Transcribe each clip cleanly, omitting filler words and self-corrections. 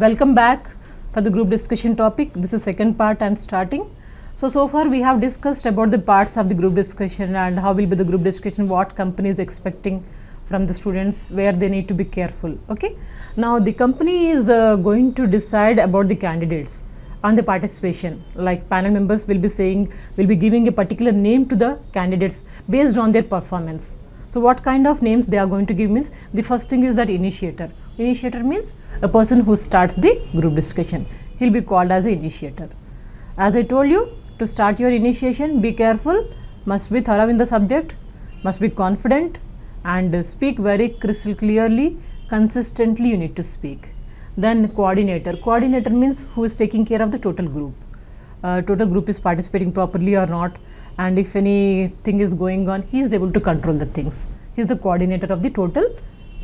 Welcome back for the group discussion topic. This is second part and starting. So far we have discussed about the parts of the group discussion and how will be the group discussion, what company is expecting from the students, where they need to be careful. Okay. Now the company is going to decide about the candidates on the participation. Like panel members will be giving a particular name to the candidates based on their performance. So what kind of names they are going to give means, the first thing is that initiator. Initiator means a person who starts the group discussion. He'll be called as an initiator. As I told you, to start your initiation, be careful, must be thorough in the subject, must be confident and speak very crystal clearly, consistently you need to speak. Then coordinator. Coordinator means who is taking care of the total group. Total group is participating properly or not, and if anything is going on, he is able to control the things. He is the coordinator of the total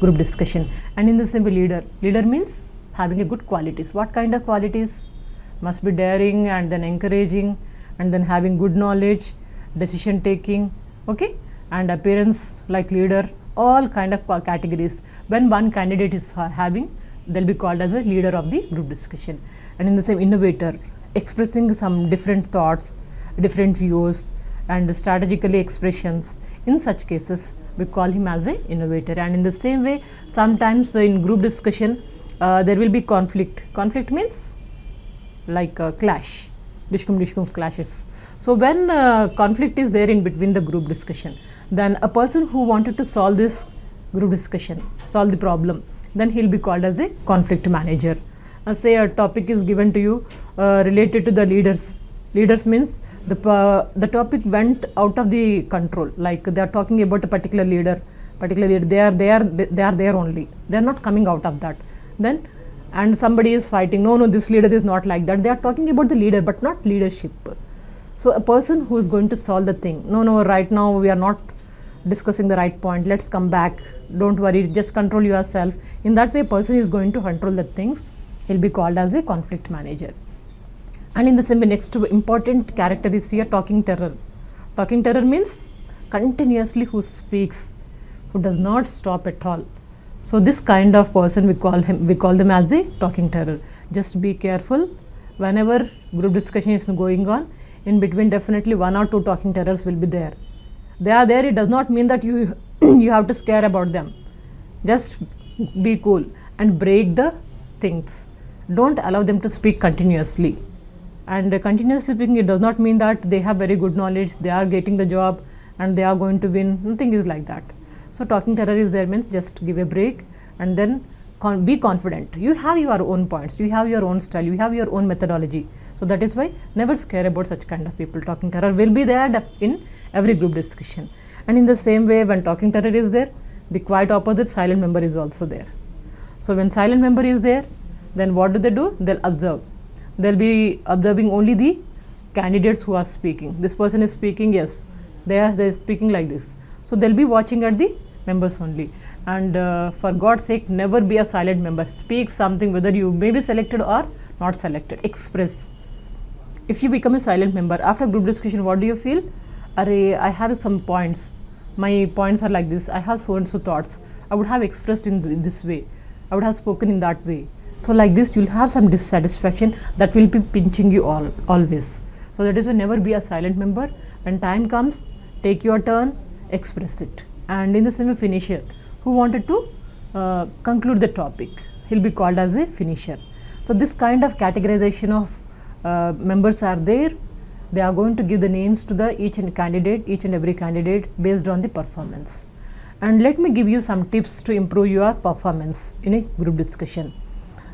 group discussion. And in the same way, leader. Leader means having a good qualities. What kind of qualities? Must be daring and then encouraging and then having good knowledge, decision taking, okay, and appearance like leader, all kind of categories. When one candidate is having, they'll be called as a leader of the group discussion. And in the same, innovator, expressing some different thoughts, different views and strategically expressions. In such cases, we call him as an innovator. And in the same way, sometimes in group discussion, there will be conflict. Conflict means like a clash, dishkum clashes. So when conflict is there in between the group discussion, then a person who wanted to solve this group discussion, solve the problem, then he'll be called as a conflict manager. Say a topic is given to you related to the leaders. Leaders means the topic went out of the control, like they are talking about a particular leader, they are there only, they are not coming out of that. Then and somebody is fighting, no, this leader is not like that, they are talking about the leader but not leadership. So a person who is going to solve the thing, no, right now we are not discussing the right point, let's come back, don't worry, just control yourself. In that way, a person is going to control the things. He'll be called as a conflict manager. And in the same way, next important character is here talking terror. Talking terror means continuously who speaks, who does not stop at all. So this kind of person we call them as a talking terror. Just be careful whenever group discussion is going on. In between, definitely one or two talking terrors will be there. They are there. It does not mean that you you have to scare about them. Just be cool and break the things. Don't allow them to speak continuously. And continuously speaking, it does not mean that they have very good knowledge, they are getting the job and they are going to win. Nothing is like that. So talking terror is there means just give a break and then be confident. You have your own points, you have your own style, you have your own methodology. So that is why never scare about such kind of people. Talking terror will be there in every group discussion. And in the same way, when talking terror is there, the quite opposite silent member is also there. So when silent member is there, then what do? They'll observe. They'll be observing only the candidates who are speaking. This person is speaking, yes, they're speaking like this. So they'll be watching at the members only. And for God's sake, never be a silent member. Speak something, whether you may be selected or not selected. Express. If you become a silent member, after group discussion, what do you feel? I have some points. My points are like this. I have so and so thoughts. I would have expressed in this way. I would have spoken in that way. So like this, you'll have some dissatisfaction that will be pinching you always. So that is why never be a silent member. When time comes, take your turn, express it. And in the same way, finisher, who wanted to conclude the topic, he'll be called as a finisher. So this kind of categorization of members are there. They are going to give the names to each and every candidate based on the performance. And let me give you some tips to improve your performance in a group discussion.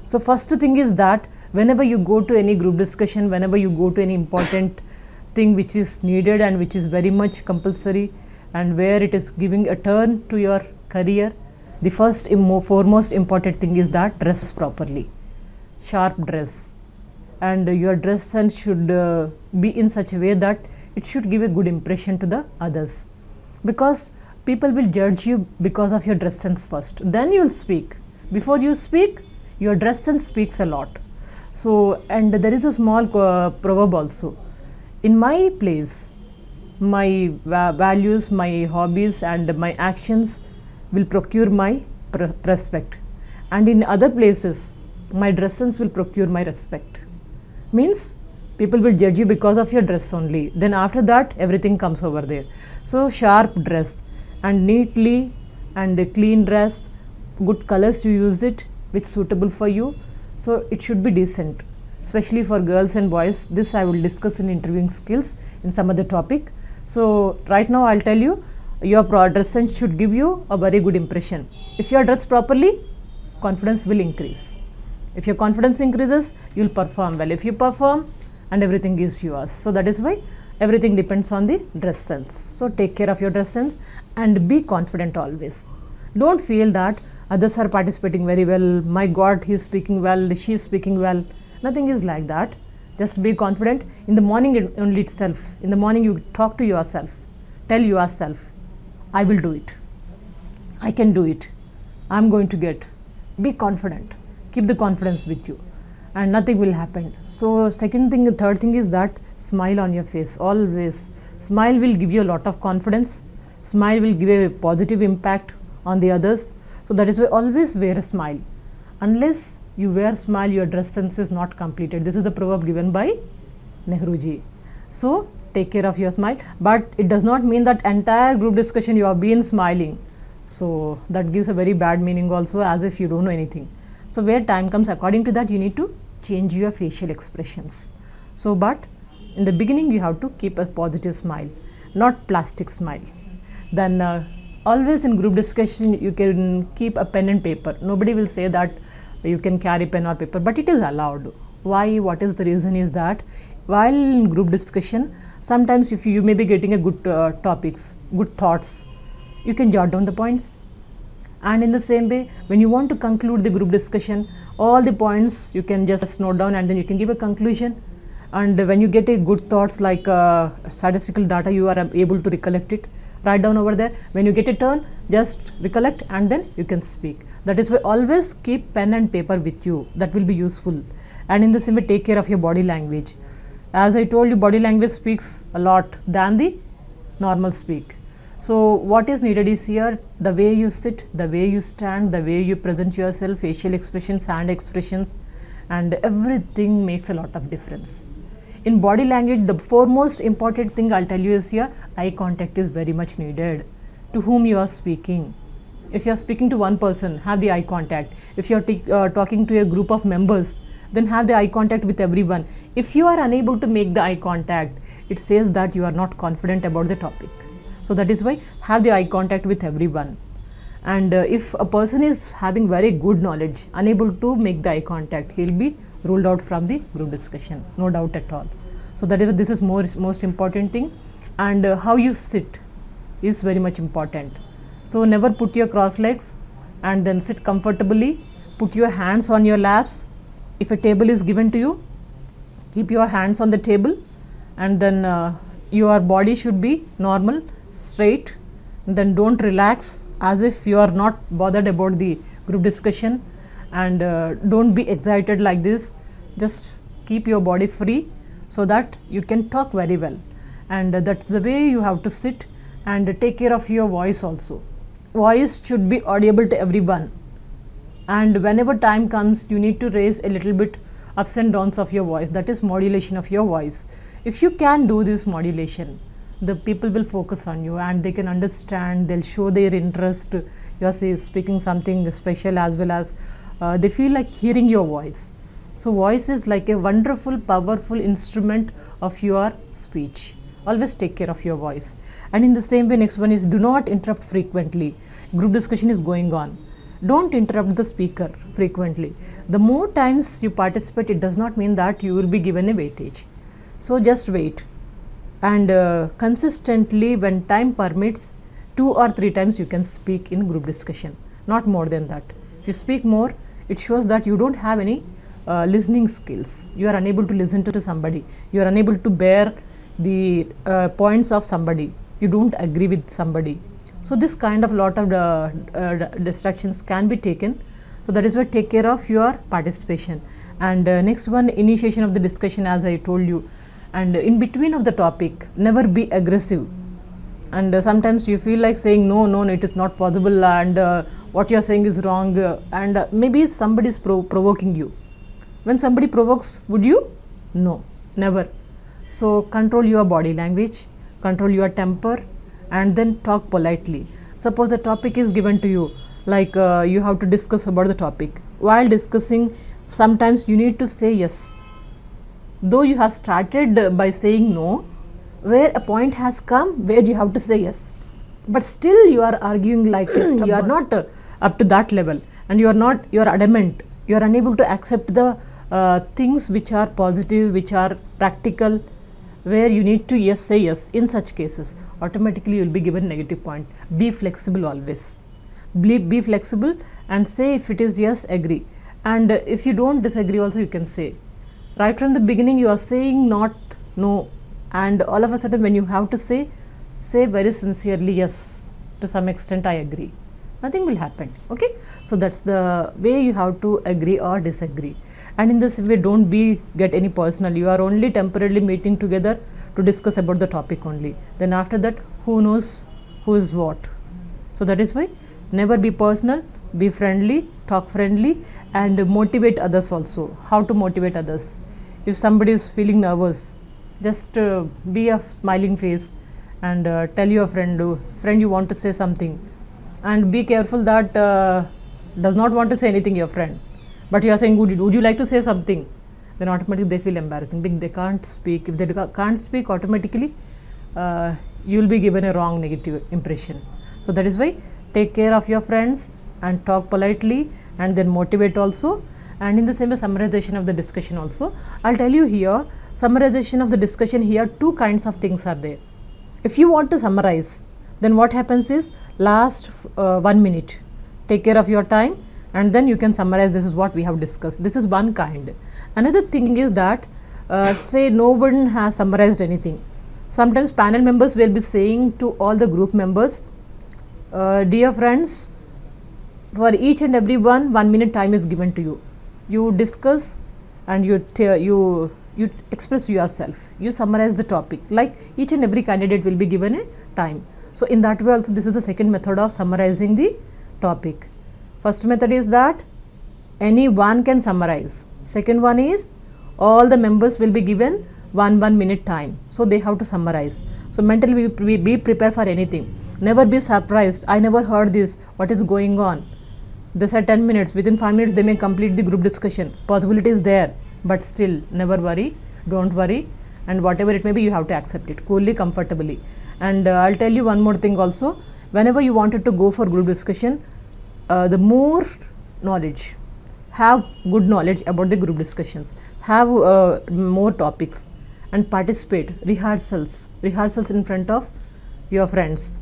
So first thing is that whenever you go to any group discussion, whenever you go to any important thing which is needed and which is very much compulsory and where it is giving a turn to your career, the foremost important thing is that dress properly, sharp dress, and your dress sense should be in such a way that it should give a good impression to the others, because people will judge you because of your dress sense first, then you will speak. Before you speak, your dress sense speaks a lot. So, and there is a small proverb also. In my place, my values, my hobbies and my actions will procure my respect. And in other places, my dress sense will procure my respect. Means people will judge you because of your dress only. Then after that, everything comes over there. So sharp dress and neatly and a clean dress, good colors to use it, which suitable for you. So it should be decent, especially for girls and boys. This I will discuss in interviewing skills in some other topic. So right now I'll tell you, your dress sense should give you a very good impression. If you are dressed properly, confidence will increase. If your confidence increases, you'll perform well. If you perform, and everything is yours. So that is why everything depends on the dress sense. So take care of your dress sense and be confident always. Don't feel that others are participating very well. My God, he is speaking well, she is speaking well. Nothing is like that. Just be confident. In the morning only itself, in the morning you talk to yourself. Tell yourself, I will do it. I can do it. I am going to get. Be confident. Keep the confidence with you and nothing will happen. So second thing, third thing is that smile on your face always. Smile will give you a lot of confidence. Smile will give a positive impact on the others. So that is why always wear a smile. Unless you wear a smile, your dress sense is not completed. This is the proverb given by Nehruji. So take care of your smile, but it does not mean that entire group discussion you have been smiling. So that gives a very bad meaning also, as if you don't know anything. So where time comes, according to that you need to change your facial expressions. So but in the beginning you have to keep a positive smile, not plastic smile. Then always in group discussion you can keep a pen and paper. Nobody will say that you can carry pen or paper, but it is allowed. Why? What is the reason is that while in group discussion, sometimes if you may be getting a good topics, good thoughts, you can jot down the points. And in the same way, when you want to conclude the group discussion, all the points you can just note down and then you can give a conclusion. And when you get a good thoughts like statistical data, you are able to recollect it, write down over there. When you get a turn, just recollect and then you can speak. That is why always keep pen and paper with you. That will be useful. And in the same way, take care of your body language. As I told you, body language speaks a lot than the normal speak. So what is needed is here, the way you sit, the way you stand, the way you present yourself, facial expressions, hand expressions, and everything makes a lot of difference. In body language, the foremost important thing I'll tell you is here, eye contact is very much needed. To whom you are speaking. If you are speaking to one person, have the eye contact. If you are talking to a group of members, then have the eye contact with everyone. If you are unable to make the eye contact, it says that you are not confident about the topic. So that is why have the eye contact with everyone. And if a person is having very good knowledge, unable to make the eye contact, he will be ruled out from the group discussion, no doubt at all. So that is, this is most important thing. And how you sit is very much important. So never put your cross legs and then sit comfortably. Put your hands on your laps. If a table is given to you, keep your hands on the table and then your body should be normal, straight. Then don't relax as if you are not bothered about the group discussion, and don't be excited like this. Just keep your body free so that you can talk very well. And that's the way you have to sit. And take care of your voice also. Voice should be audible to everyone. And whenever time comes, you need to raise a little bit ups and downs of your voice. That is modulation of your voice. If you can do this modulation, the people will focus on you and they can understand, they'll show their interest. You are speaking something special, as well as they feel like hearing your voice. So voice is like a wonderful, powerful instrument of your speech. Always take care of your voice. And in the same way, next one is do not interrupt frequently. Group discussion is going on. Don't interrupt the speaker frequently. The more times you participate, it does not mean that you will be given a weightage. So just wait. And consistently, when time permits, 2 or 3 times you can speak in group discussion. Not more than that. If you speak more, it shows that you don't have any listening skills. You are unable to listen to somebody. You are unable to bear the points of somebody. You don't agree with somebody. So this kind of lot of distractions can be taken. So that is why take care of your participation. And next one, initiation of the discussion, as I told you. And in between of the topic, never be aggressive. and sometimes you feel like saying no, it is not possible, and what you are saying is wrong, and maybe somebody is provoking you. When somebody provokes, would you? No, never. So control your body language, control your temper, and then talk politely. Suppose the topic is given to you, like you have to discuss about the topic. While discussing, sometimes you need to say yes. Though you have started by saying no, where a point has come where you have to say yes, but still you are arguing like this. You are not up to that level, and you are adamant. You are unable to accept the things which are positive, which are practical, where you need to say yes. In such cases, automatically you will be given negative point. Be flexible always. Be flexible and say if it is yes, agree. And if you don't disagree also, you can say. Right from the beginning you are saying not no, and all of a sudden when you have to say very sincerely yes, to some extent I agree. Nothing will happen. Okay, so that's the way you have to agree or disagree. And in this way, don't get any personal. You are only temporarily meeting together to discuss about the topic only. Then after that, who knows who is what. So that is why never be personal, be friendly, talk friendly, and motivate others also. How to motivate others? If somebody is feeling nervous, just be a smiling face and tell your friend you want to say something, and be careful that does not want to say anything your friend, but you are saying would you like to say something, then automatically they feel embarrassing because they can't speak. If they can't speak, automatically you will be given a wrong negative impression. So that is why take care of your friends and talk politely, and then motivate also. And in the same way, summarization of the discussion also. I'll tell you here, summarization of the discussion here, two kinds of things are there. If you want to summarize, then what happens is last 1 minute, take care of your time, and then you can summarize this is what we have discussed. This is one kind. Another thing is that say no one has summarized anything. Sometimes panel members will be saying to all the group members, dear friends, for each and every 1 minute time is given to you. You discuss and you express yourself. You summarize the topic. Like each and every candidate will be given a time. So in that way also, this is the second method of summarizing the topic. First method is that anyone can summarize. Second one is all the members will be given 1 minute time. So they have to summarize. So mentally be prepared for anything. Never be surprised. I never heard this. What is going on? They said 10 minutes. Within 5 minutes they may complete the group discussion. Possibility is there. But still, never worry. Don't worry. And whatever it may be, you have to accept it coolly, comfortably. And I'll tell you one more thing also. Whenever you wanted to go for group discussion, the more knowledge, have good knowledge about the group discussions, have more topics, and participate, rehearsals in front of your friends.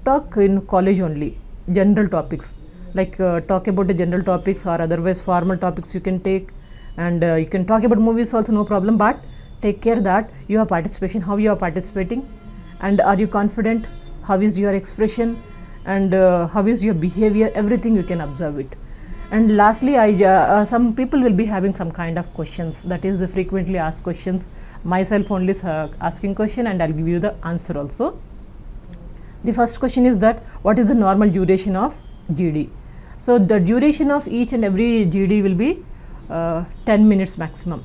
Talk in college only, general topics, like talk about the general topics, or otherwise formal topics you can take, and you can talk about movies also, no problem, but take care that your participation, how you are participating, and are you confident, how is your expression, and how is your behavior, everything you can observe it. And lastly, some people will be having some kind of questions, that is the frequently asked questions. Myself only asking question, and I'll give you the answer also. The first question is that what is the normal duration of GD? So the duration of each and every GD will be 10 minutes maximum,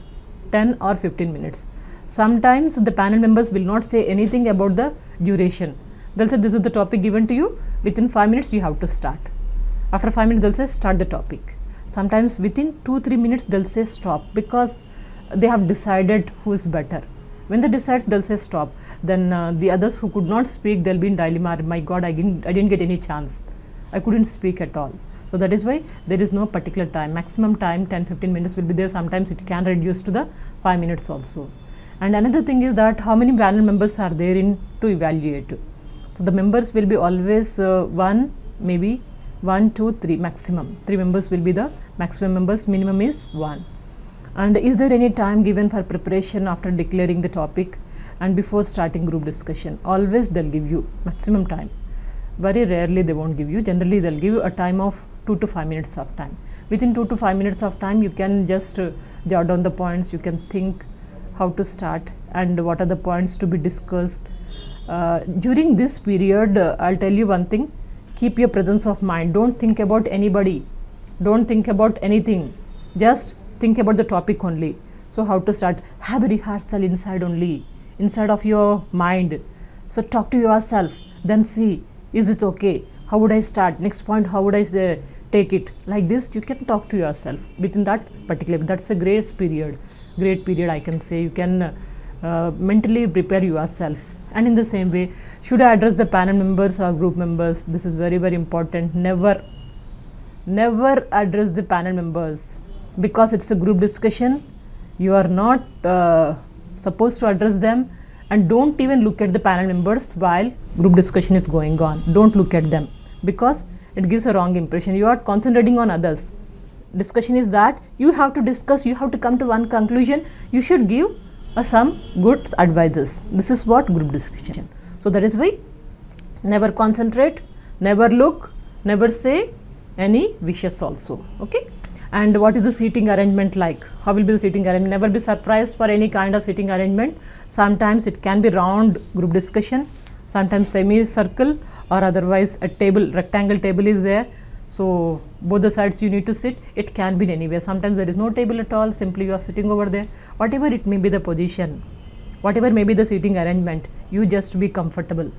10 or 15 minutes. Sometimes the panel members will not say anything about the duration. They'll say this is the topic given to you, within 5 minutes you have to start. After 5 minutes they'll say start the topic. Sometimes within 2-3 minutes they'll say stop, because they have decided who is better. When they decide, they'll say stop. Then the others who could not speak, they'll be in dilemma. My God, I didn't get any chance. I couldn't speak at all. So that is why there is no particular time. Maximum time 10-15 minutes will be there. Sometimes it can reduce to the 5 minutes also. And another thing is that how many panel members are there to evaluate. So the members will be always maybe 1, 2, 3 maximum. 3 members will be the maximum members. Minimum is 1. And is there any time given for preparation after declaring the topic and before starting group discussion? Always they'll give you maximum time. Very rarely they won't give you. Generally they'll give you a time of 2 to 5 minutes of time. Within 2 to 5 minutes of time, you can just jot down the points. You can think how to start and what are the points to be discussed, During this period, I'll tell you one thing: keep your presence of mind. Don't think about anybody, don't think about anything, just think about the topic only. So how to start? Have a rehearsal inside only, inside of your mind. So talk to yourself, then see, is it okay? How would I start? Next point, how would I say, take it? Like this, you can talk to yourself within that particular. That's a great period I can say. You can mentally prepare yourself. And in the same way, should I address the panel members or group members? This is very, very important. Never address the panel members, because it's a group discussion. You are not supposed to address them, and don't even look at the panel members while group discussion is going on. Don't look at them, because it gives a wrong impression. You are concentrating on others. Discussion is that you have to discuss, you have to come to one conclusion, you should give some good advices. This is what group discussion. So that is why never concentrate, never look, never say any wishes also. Okay. And what is the seating arrangement like? How will be the seating arrangement? Never be surprised for any kind of seating arrangement. Sometimes it can be round group discussion, sometimes semi-circle, or otherwise a table, rectangle table is there. So both the sides you need to sit. It can be anywhere. Sometimes there is no table at all, simply you are sitting over there. Whatever it may be the position, whatever may be the seating arrangement, you just be comfortable.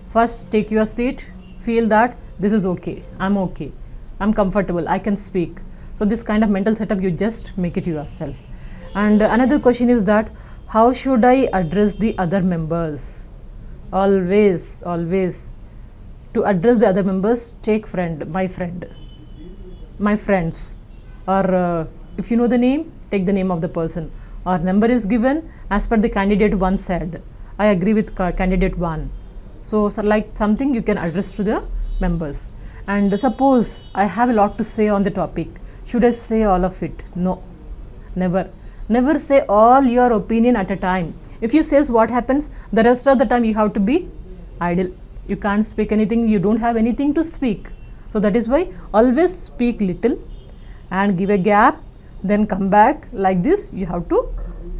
First take your seat, feel that this is okay, I'm comfortable, I can speak. So this kind of mental setup, you just make it yourself. And another question is that how should I address the other members? Always to address the other members, take my friends, or if you know the name, take the name of the person, or number is given as per the candidate one said. I agree with candidate one. So like something you can address to the members. And suppose I have a lot to say on the topic, should I say all of it? No, never say all your opinion at a time. If you say what happens, the rest of the time you have to be idle. You can't speak anything, you don't have anything to speak. So that is why always speak little and give a gap, then come back. Like this, you have to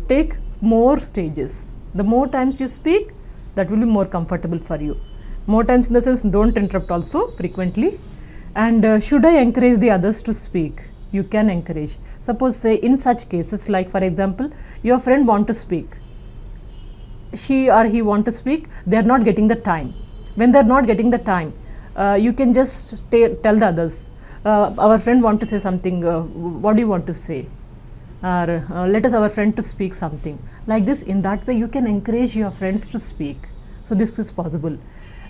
take more stages. The more times you speak, that will be more comfortable for you. More times in the sense, don't interrupt also frequently. And should I encourage the others to speak? You can encourage. Suppose say in such cases, like for example, your friend want to speak, she or he want to speak, they are not getting the time. When they are not getting the time, you can just tell the others, our friend want to say something, what do you want to say? Or let us our friend to speak something. Like this, in that way you can encourage your friends to speak. So this is possible.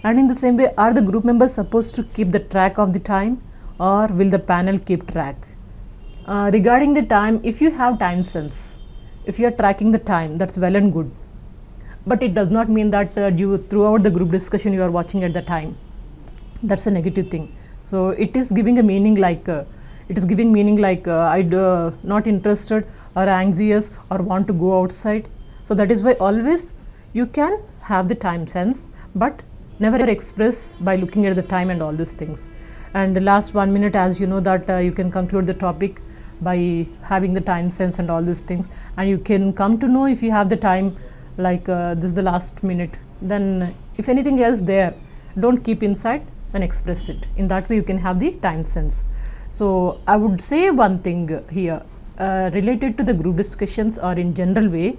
And in the same way, are the group members supposed to keep the track of the time, or will the panel keep track? Regarding the time, if you have time sense, if you are tracking the time, that's well and good. But it does not mean that you throughout the group discussion you are watching at the time. That's a negative thing. So it is giving a meaning like I'm not interested or anxious or want to go outside. So that is why always you can have the time sense, but never express by looking at the time and all these things. And the last 1 minute, as you know that you can conclude the topic by having the time sense and all these things, and you can come to know if you have the time, like this is the last minute, then if anything else there, don't keep inside, then express it. In that way you can have the time sense. So I would say one thing here related to the group discussions, or in general way,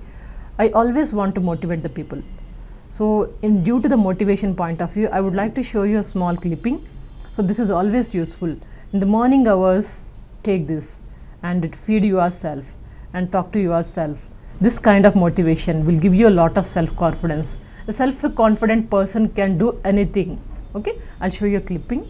I always want to motivate the people. So due to the motivation point of view, I would like to show you a small clipping. So this is always useful. In the morning hours, take this and feed yourself and talk to yourself. This kind of motivation will give you a lot of self-confidence. A self-confident person can do anything. Okay, I'll show you a clipping.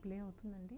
Play అవుతుందండి.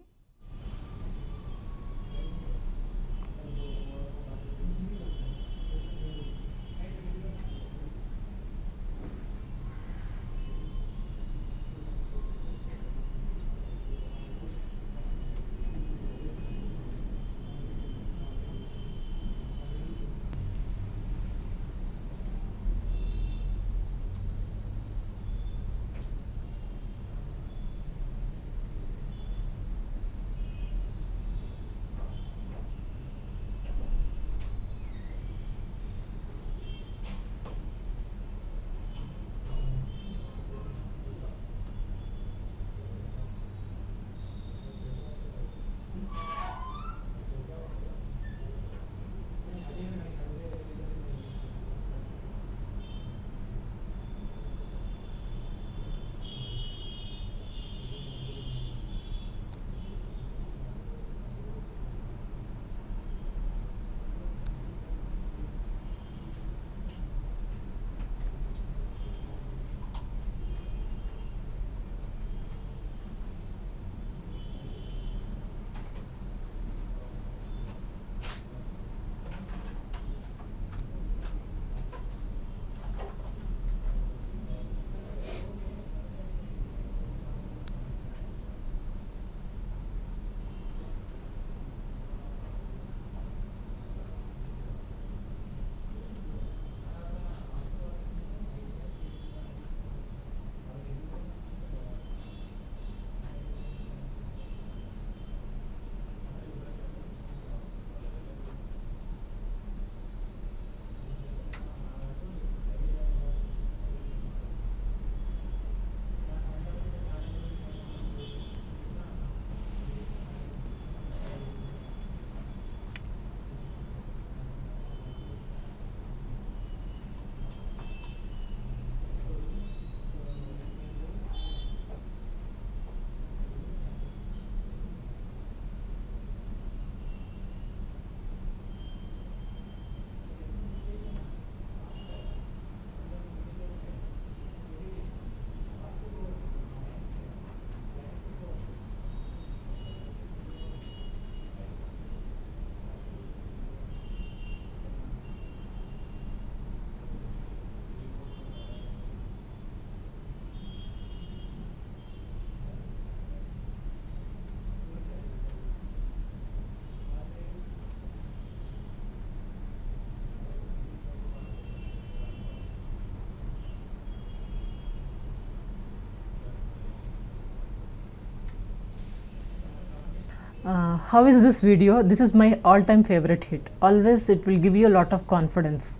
How is this video? This is my all-time favorite hit. Always it will give you a lot of confidence.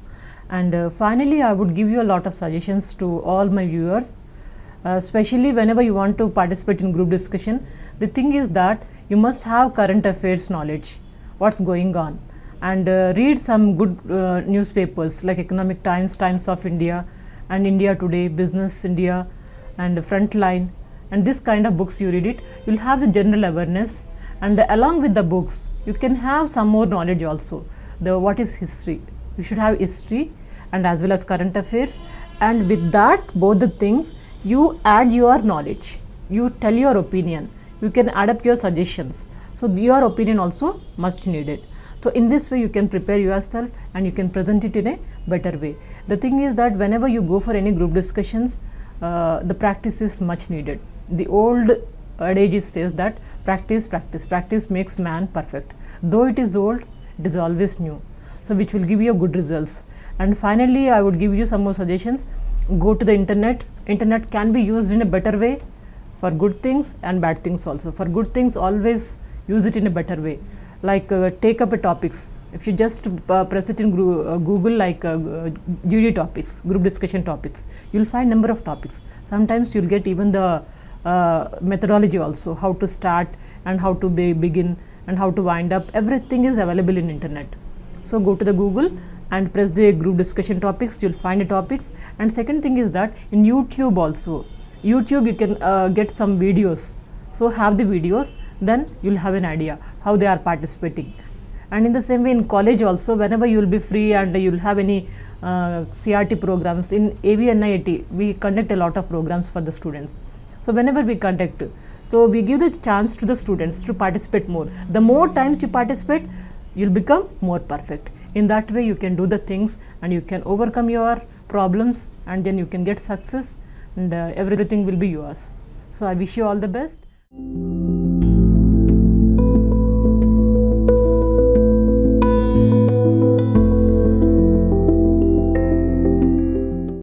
And finally, I would give you a lot of suggestions to all my viewers, especially whenever you want to participate in group discussion. The thing is that you must have current affairs knowledge, what's going on, and read some good newspapers like Economic Times, Times of India, and India Today, Business India, and Frontline, and this kind of books you read it, you'll have the general awareness, and along with the books, you can have some more knowledge also. What is history? You should have history and as well as current affairs, and with that both the things you add your knowledge, you tell your opinion, you can add up your suggestions, so your opinion also must needed. So in this way you can prepare yourself and you can present it in a better way. The thing is that whenever you go for any group discussions, the practice is much needed. The old adage says that practice makes man perfect. Though it is old, it is always new, so which will give you good results. And finally, I would give you some more suggestions. Go to the internet. Internet can be used in a better way for good things and bad things also. For good things, always use it in a better way. Like take up a topics. If you just press it in Google, like GD topics, group discussion topics, you'll find number of topics. Sometimes you'll get even the methodology also, how to start and how to begin and how to wind up. Everything is available in internet. So go to the Google and press the group discussion topics, you'll find the topics. And second thing is that in YouTube also, YouTube you can get some videos. So have the videos, then you'll have an idea how they are participating. And in the same way in college also, whenever you will be free and you'll have any CRT programs, in AVNIT we conduct a lot of programs for the students. So whenever we conduct, so we give the chance to the students to participate more. The more times you participate, you'll become more perfect. In that way you can do the things and you can overcome your problems, and then you can get success, and everything will be yours. So I wish you all the best.